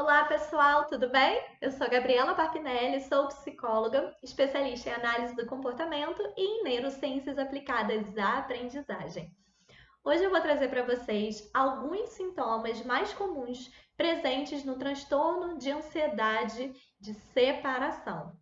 Olá, pessoal, tudo bem? Eu sou a Gabriela Barpinelli, sou psicóloga, especialista em análise do comportamento e em neurociências aplicadas à aprendizagem. Hoje eu vou trazer para vocês alguns sintomas mais comuns presentes no transtorno de ansiedade de separação.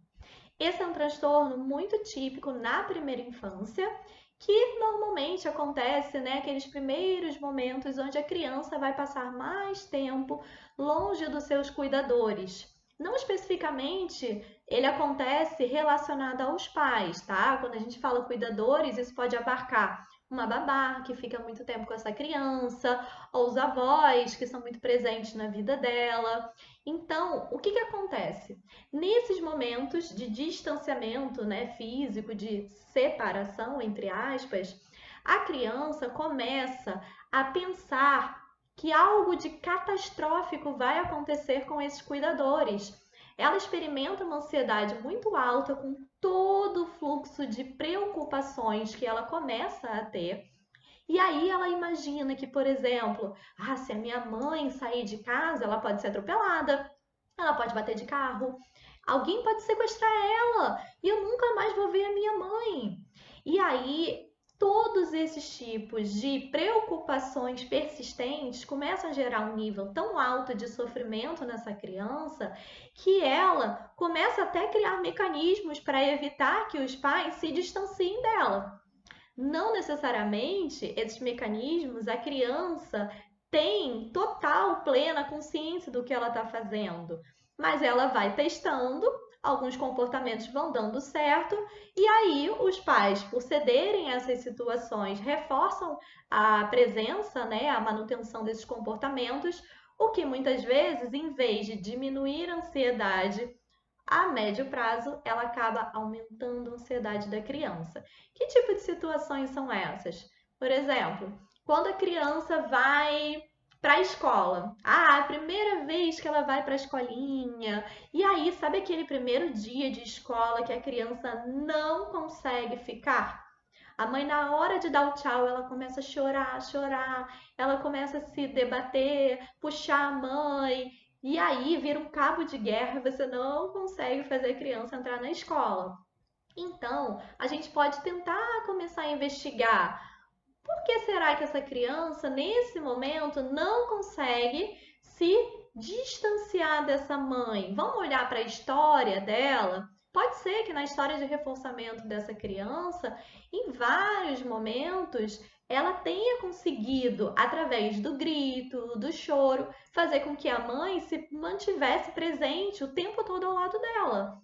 Esse é um transtorno muito típico na primeira infância, que normalmente acontece, aqueles primeiros momentos onde a criança vai passar mais tempo longe dos seus cuidadores. Não especificamente ele acontece relacionado aos pais, tá? Quando a gente fala cuidadores, isso pode abarcar uma babá que fica muito tempo com essa criança, ou os avós que são muito presentes na vida dela. Então, o que acontece? Nesses momentos de distanciamento, físico, de separação, entre aspas, a criança começa a pensar que algo de catastrófico vai acontecer com esses cuidadores. Ela experimenta uma ansiedade muito alta com todo o fluxo de preocupações que ela começa a ter. E aí ela imagina que, por exemplo, se a minha mãe sair de casa, ela pode ser atropelada, ela pode bater de carro, alguém pode sequestrar ela e eu nunca mais vou ver a minha mãe. E aí todos esses tipos de preocupações persistentes começam a gerar um nível tão alto de sofrimento nessa criança que ela começa até a criar mecanismos para evitar que os pais se distanciem dela. Não necessariamente esses mecanismos a criança tem total, plena consciência do que ela está fazendo, mas ela vai testando, alguns comportamentos vão dando certo, e aí os pais, por cederem a essas situações, reforçam a presença, a manutenção desses comportamentos, o que muitas vezes, em vez de diminuir a ansiedade, a médio prazo, ela acaba aumentando a ansiedade da criança. Que tipo de situações são essas? Por exemplo, quando a criança vai para a escola. A primeira vez que ela vai para a escolinha. E aí, sabe aquele primeiro dia de escola que a criança não consegue ficar? A mãe, na hora de dar o tchau, ela começa a chorar, chorar, ela começa a se debater, puxar a mãe, e aí vira um cabo de guerra, você não consegue fazer a criança entrar na escola. Então, a gente pode tentar começar a investigar por que será que essa criança, nesse momento, não consegue se distanciar dessa mãe? Vamos olhar para a história dela? Pode ser que na história de reforçamento dessa criança, em vários momentos, ela tenha conseguido, através do grito, do choro, fazer com que a mãe se mantivesse presente o tempo todo ao lado dela.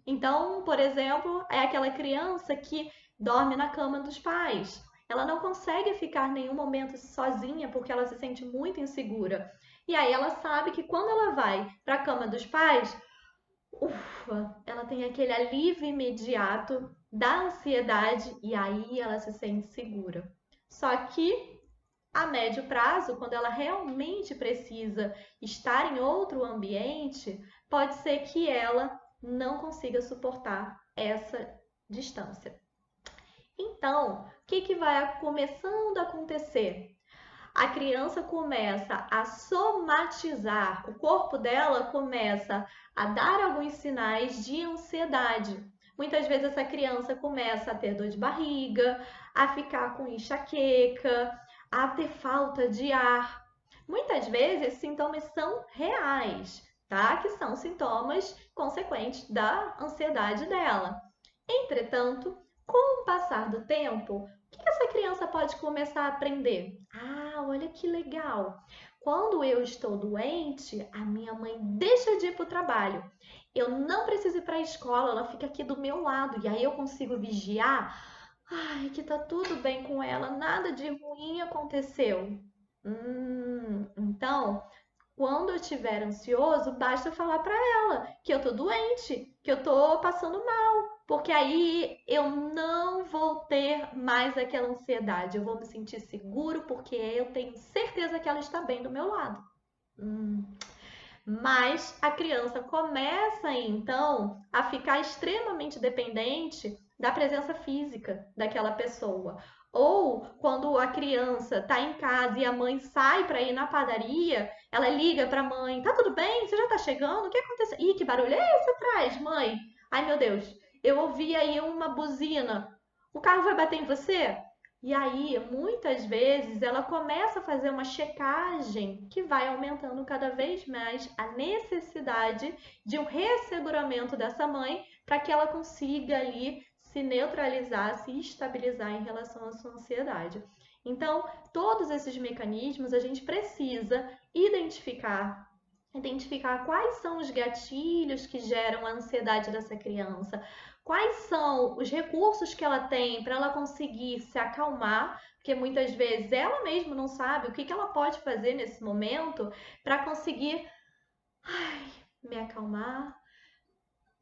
Então, por exemplo, é aquela criança que dorme na cama dos pais. Ela não consegue ficar nenhum momento sozinha porque ela se sente muito insegura. E aí ela sabe que quando ela vai para a cama dos pais, ufa, ela tem aquele alívio imediato da ansiedade e aí ela se sente segura. Só que a médio prazo, quando ela realmente precisa estar em outro ambiente, pode ser que ela não consiga suportar essa distância. Então, o que vai começando a acontecer? A criança começa a somatizar, o corpo dela começa a dar alguns sinais de ansiedade. Muitas vezes essa criança começa a ter dor de barriga, a ficar com enxaqueca, a ter falta de ar. Muitas vezes esses sintomas são reais, tá? Que são sintomas consequentes da ansiedade dela. Entretanto, com o passar do tempo, o que essa criança pode começar a aprender? Olha que legal! Quando eu estou doente, a minha mãe deixa de ir para o trabalho. Eu não preciso ir para a escola, ela fica aqui do meu lado e aí eu consigo vigiar. Que tá tudo bem com ela, nada de ruim aconteceu. Então, quando eu estiver ansioso, basta falar para ela que eu tô doente, que eu tô passando mal, porque aí eu não vou ter mais aquela ansiedade, eu vou me sentir seguro porque eu tenho certeza que ela está bem do meu lado. Hum. Mas a criança começa então a ficar extremamente dependente da presença física daquela pessoa. Ou quando a criança está em casa e a mãe sai para ir na padaria, ela liga para a mãe: tá tudo bem? Você já está chegando? O que aconteceu? Ih, que barulho é esse atrás, mãe? Ai, meu Deus, eu ouvi aí uma buzina. O carro vai bater em você? E aí, muitas vezes, ela começa a fazer uma checagem que vai aumentando cada vez mais a necessidade de um resseguramento dessa mãe para que ela consiga ali se neutralizar, se estabilizar em relação à sua ansiedade. Então, todos esses mecanismos a gente precisa identificar quais são os gatilhos que geram a ansiedade dessa criança, quais são os recursos que ela tem para ela conseguir se acalmar, porque muitas vezes ela mesma não sabe o que ela pode fazer nesse momento para conseguir me acalmar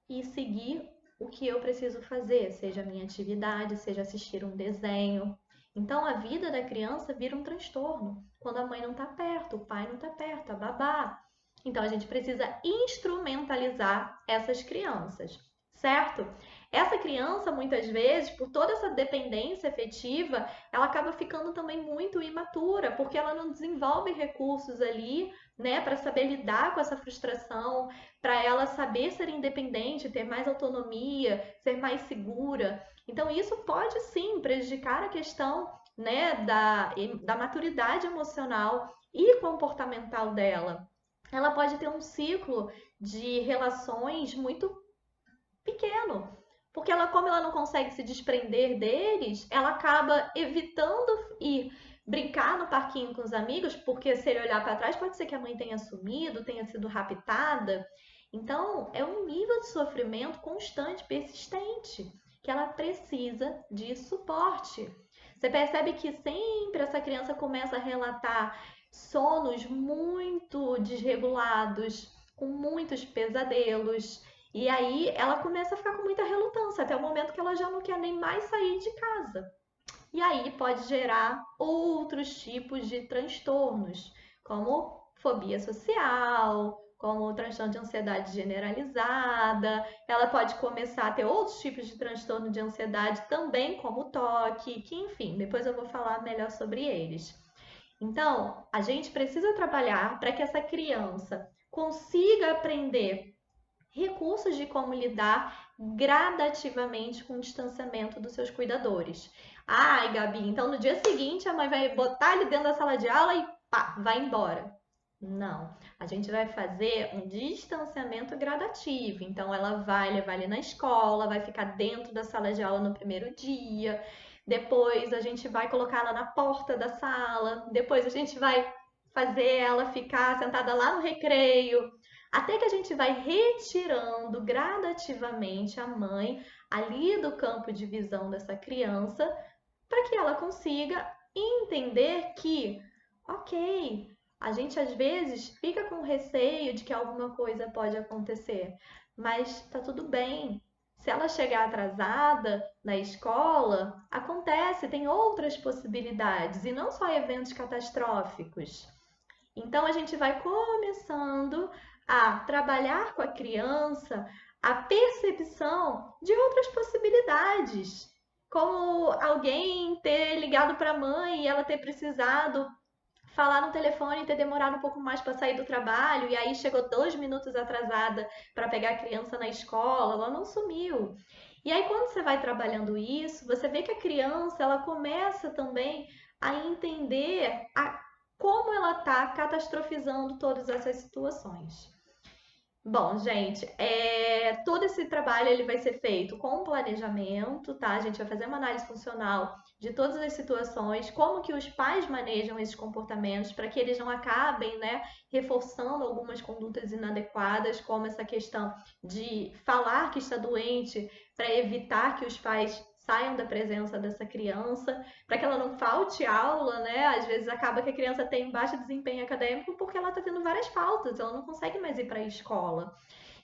e seguir o que eu preciso fazer, seja a minha atividade, seja assistir um desenho. Então a vida da criança vira um transtorno quando a mãe não está perto, o pai não está perto, a babá. Então a gente precisa instrumentalizar essas crianças, certo? Essa criança, muitas vezes, por toda essa dependência afetiva, ela acaba ficando também muito imatura, porque ela não desenvolve recursos ali, né, para saber lidar com essa frustração, para ela saber ser independente, ter mais autonomia, ser mais segura. Então, isso pode sim prejudicar a questão, né, da maturidade emocional e comportamental dela. Ela pode ter um ciclo de relações muito pequeno, porque ela, como ela não consegue se desprender deles, ela acaba evitando ir brincar no parquinho com os amigos, porque se ele olhar para trás, pode ser que a mãe tenha sumido, tenha sido raptada. Então, é um nível de sofrimento constante, persistente, que ela precisa de suporte. Você percebe que sempre essa criança começa a relatar sonos muito desregulados, com muitos pesadelos, e aí ela começa a ficar com muita relutância, até o momento que ela já não quer nem mais sair de casa. E aí pode gerar outros tipos de transtornos, como fobia social, como transtorno de ansiedade generalizada. Ela pode começar a ter outros tipos de transtorno de ansiedade também, como toque, que enfim, depois eu vou falar melhor sobre eles. Então, a gente precisa trabalhar para que essa criança consiga aprender recursos de como lidar gradativamente com o distanciamento dos seus cuidadores. Ai, Gabi, então no dia seguinte a mãe vai botar ele dentro da sala de aula e pá, vai embora. Não, a gente vai fazer um distanciamento gradativo. Então, ela vai levar ele na escola, vai ficar dentro da sala de aula no primeiro dia. Depois, a gente vai colocar ela na porta da sala. Depois, a gente vai fazer ela ficar sentada lá no recreio. Até que a gente vai retirando gradativamente a mãe ali do campo de visão dessa criança, para que ela consiga entender que, ok, a gente às vezes fica com receio de que alguma coisa pode acontecer, mas tá tudo bem. Se ela chegar atrasada na escola, acontece, tem outras possibilidades e não só eventos catastróficos. Então a gente vai começando a trabalhar com a criança a percepção de outras possibilidades, como alguém ter ligado para a mãe e ela ter precisado falar no telefone e ter demorado um pouco mais para sair do trabalho, e aí chegou 2 minutos atrasada para pegar a criança na escola, ela não sumiu. E aí, quando você vai trabalhando isso, você vê que a criança ela começa também a entender como ela está catastrofizando todas essas situações. Bom, gente, todo esse trabalho ele vai ser feito com planejamento, tá? A gente vai fazer uma análise funcional de todas as situações, como que os pais manejam esses comportamentos para que eles não acabem, né, reforçando algumas condutas inadequadas, como essa questão de falar que está doente para evitar que os pais saiam da presença dessa criança, para que ela não falte aula, né? Às vezes acaba que a criança tem um baixo desempenho acadêmico porque ela está tendo várias faltas, ela não consegue mais ir para a escola.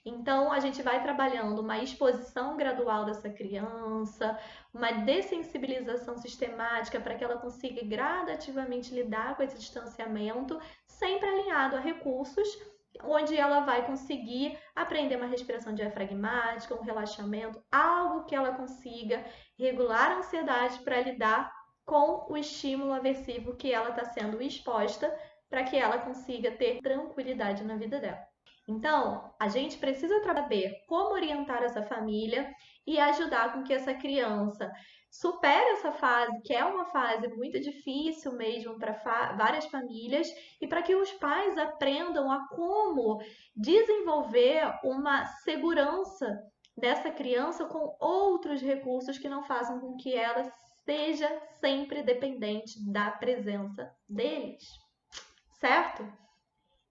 Então, a gente vai trabalhando uma exposição gradual dessa criança, uma dessensibilização sistemática para que ela consiga gradativamente lidar com esse distanciamento, sempre alinhado a recursos onde ela vai conseguir aprender uma respiração diafragmática, um relaxamento, algo que ela consiga regular a ansiedade para lidar com o estímulo aversivo que ela está sendo exposta para que ela consiga ter tranquilidade na vida dela. Então, a gente precisa saber como orientar essa família e ajudar com que essa criança supere essa fase, que é uma fase muito difícil mesmo para várias famílias, e para que os pais aprendam a como desenvolver uma segurança dessa criança com outros recursos que não façam com que ela seja sempre dependente da presença deles, certo?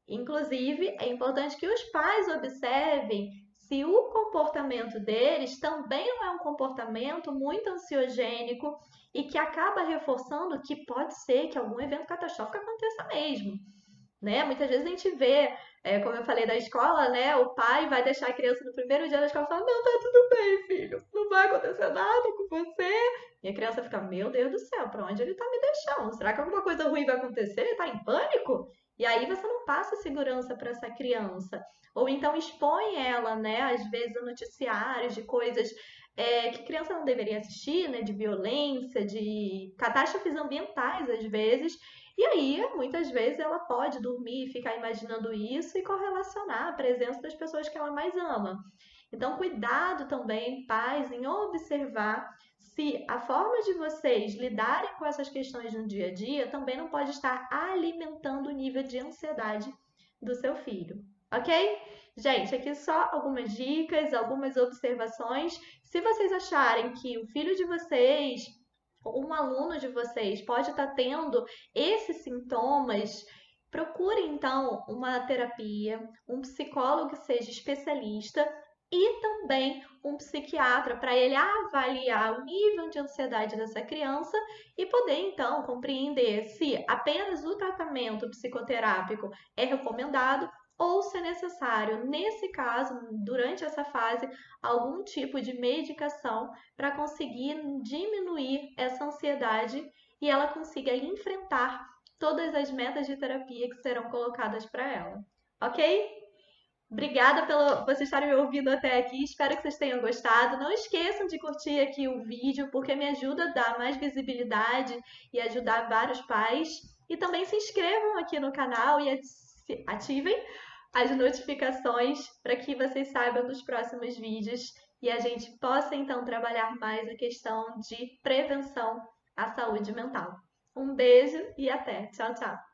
Inclusive, é importante que os pais observem se o comportamento deles também não é um comportamento muito ansiogênico e que acaba reforçando que pode ser que algum evento catastrófico aconteça mesmo, né? Muitas vezes a gente vê, como eu falei da escola, né? O pai vai deixar a criança no primeiro dia da escola e fala, não, tá tudo bem, filho, não vai acontecer nada com você. E a criança fica, meu Deus do céu, pra onde ele tá me deixando? Será que alguma coisa ruim vai acontecer? Ele tá em pânico? E aí você não passa segurança para essa criança. Ou então expõe ela, né, às vezes, a noticiários de coisas que criança não deveria assistir, né, de violência, de catástrofes ambientais, às vezes. E aí, muitas vezes, ela pode dormir e ficar imaginando isso e correlacionar a presença das pessoas que ela mais ama. Então, cuidado também, pais, em observar se a forma de vocês lidarem com essas questões no dia a dia também não pode estar alimentando o nível de ansiedade do seu filho, ok? Gente, aqui só algumas dicas, algumas observações. Se vocês acharem que o filho de vocês, ou um aluno de vocês, pode estar tendo esses sintomas, procure então uma terapia, um psicólogo que seja especialista e também um psiquiatra para ele avaliar o nível de ansiedade dessa criança e poder então compreender se apenas o tratamento psicoterápico é recomendado ou se é necessário, nesse caso, durante essa fase, algum tipo de medicação para conseguir diminuir essa ansiedade e ela consiga enfrentar todas as metas de terapia que serão colocadas para ela. Ok? Obrigada pelo vocês estarem me ouvindo até aqui. Espero que vocês tenham gostado. Não esqueçam de curtir aqui o vídeo, porque me ajuda a dar mais visibilidade e ajudar vários pais. E também se inscrevam aqui no canal e ativem as notificações para que vocês saibam dos próximos vídeos e a gente possa então trabalhar mais a questão de prevenção à saúde mental. Um beijo e até. Tchau, tchau.